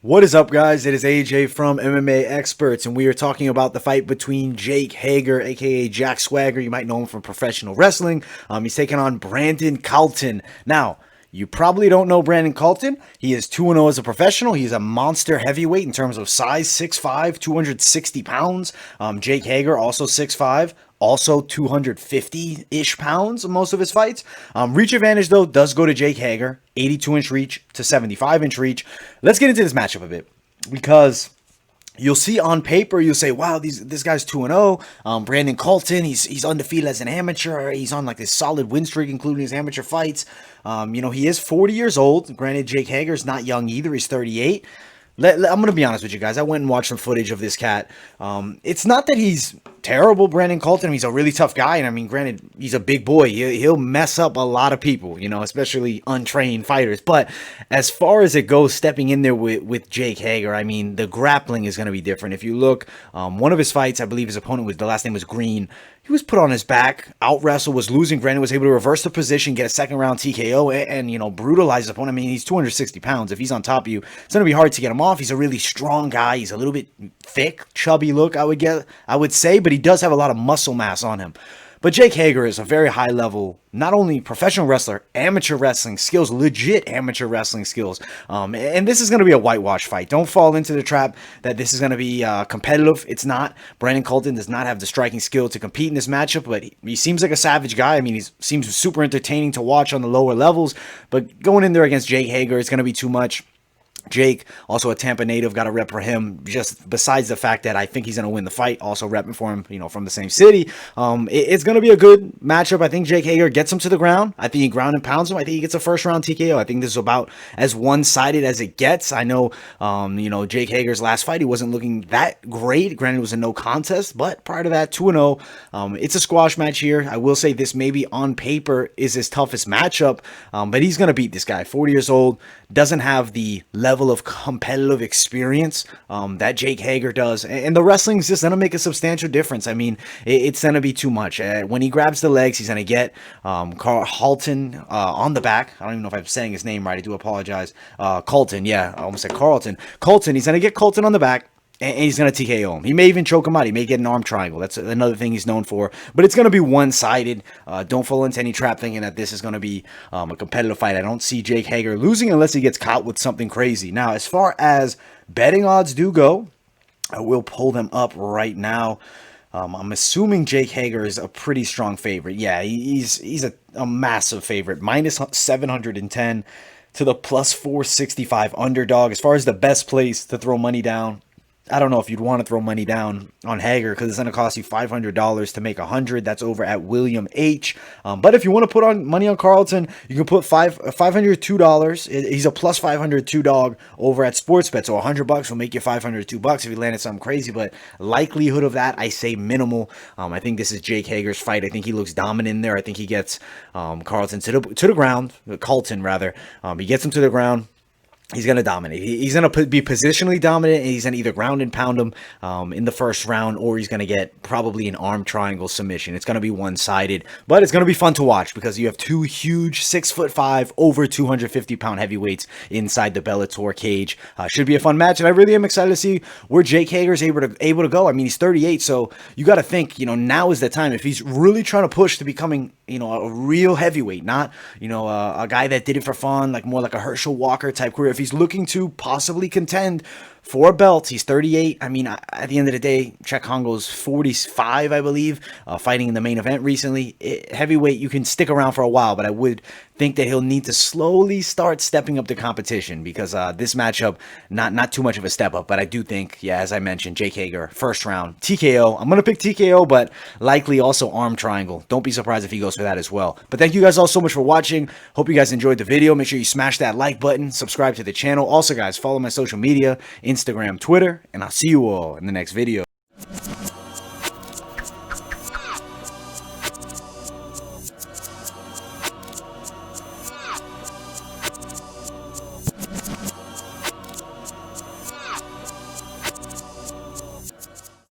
What is up, guys? It is AJ from MMA Experts, and we are talking about the fight between Jake Hager, aka Jack Swagger. You might know him from professional wrestling. He's taking on Brandon Calton. Now, you probably don't know Brandon Calton. He is 2-0 as a professional. He's a monster heavyweight in terms of size, 6'5", 260 pounds. Jake Hager, also 6'5", also 250-ish pounds in most of his fights. Reach advantage, though, does go to Jake Hager. 82-inch reach to 75-inch reach. Let's get into this matchup a bit, because you'll see on paper, you'll say, wow, this guy's 2-0. Brandon Calton, he's undefeated as an amateur. He's on like this solid win streak, including his amateur fights. He is 40 years old. Granted, Jake Hager's not young either. He's 38. I'm going to be honest with you guys. I went and watched some footage of this cat. It's not that he's terrible, Brandon Calton. He's a really tough guy. And I mean, granted, he's a big boy. He'll mess up a lot of people, especially untrained fighters. But as far as it goes, stepping in there with Jake Hager, I mean, the grappling is going to be different. If you look, one of his fights, I believe his opponent the last name was Green. He was put on his back, out-wrestle, was losing. Brandon was able to reverse the position, get a second-round TKO, and brutalize his opponent. I mean, he's 260 pounds. If he's on top of you, it's going to be hard to get him off. He's a really strong guy. He's a little bit thick, chubby look, I would say, but he does have a lot of muscle mass on him. But Jake Hager is a very high-level, not only professional wrestler, amateur wrestling skills, legit amateur wrestling skills. And this is going to be a whitewash fight. Don't fall into the trap that this is going to be competitive. It's not. Brandon Calton does not have the striking skill to compete in this matchup, but he seems like a savage guy. I mean, he seems super entertaining to watch on the lower levels. But going in there against Jake Hager, it's going to be too much. Jake, also a Tampa native, got a rep for him, just besides the fact that I think he's going to win the fight, also repping for him, from the same city. It's going to be a good matchup. I think Jake Hager gets him to the ground. I think he ground and pounds him. I think he gets a first-round TKO. I think this is about as one-sided as it gets. I know, Jake Hager's last fight, he wasn't looking that great. Granted, it was a no contest, but prior to that, 2-0. It's a squash match here. I will say this maybe on paper is his toughest matchup, but he's going to beat this guy. 40 years old, doesn't have the level of competitive experience that Jake Hager does, and the wrestling is just going to make a substantial difference. I mean, it's going to be too much. When he grabs the legs, he's going to get Calton on the back. I don't even know if I'm saying his name right. I do apologize. Calton, yeah, I almost said Carlton. Calton, he's going to get Calton on the back, and he's going to TKO him. He may even choke him out. He may get an arm triangle. That's another thing he's known for. But it's going to be one-sided. Don't fall into any trap thinking that this is going to be a competitive fight. I don't see Jake Hager losing unless he gets caught with something crazy. Now, as far as betting odds do go, I will pull them up right now. I'm assuming Jake Hager is a pretty strong favorite. Yeah, he's a massive favorite. Minus 710 to the plus 465 underdog. As far as the best place to throw money down, I don't know if you'd want to throw money down on Hager because it's going to cost you $500 to make 100. That's over at William H. But if you want to put on money on Carlton, you can put $502. He's a plus 502 dog over at Sportsbet. So $100 will make you $502 if you landed something crazy. But likelihood of that, I say minimal. I think this is Jake Hager's fight. I think he looks dominant in there. I think he gets Carlton to the ground. Calton rather. He gets him to the ground. He's going to dominate. He's going to be positionally dominant, and he's going to either ground and pound him in the first round, or he's going to get probably an arm triangle submission. It's going to be one-sided, but it's going to be fun to watch because you have two huge 6'5", over 250-pound heavyweights inside the Bellator cage. Should be a fun match, and I really am excited to see where Jake Hager is able to go. I mean, he's 38, so you got to think, now is the time. If he's really trying to push to becoming, a real heavyweight, not, a guy that did it for fun, like more like a Herschel Walker type career. If he's looking to possibly contend for a belt, he's 38. I mean, at the end of the day, Czech Kongo's 45, I believe, fighting in the main event recently. Heavyweight, you can stick around for a while, but I would think that he'll need to slowly start stepping up the competition because this matchup, not too much of a step up, but I do think, yeah, as I mentioned, Jake Hager, first round, TKO. I'm going to pick TKO, but likely also arm triangle. Don't be surprised if he goes for that as well. But thank you guys all so much for watching. Hope you guys enjoyed the video. Make sure you smash that like button, subscribe to the channel. Also, guys, follow my social media, Instagram, Twitter, and I'll see you all in the next video.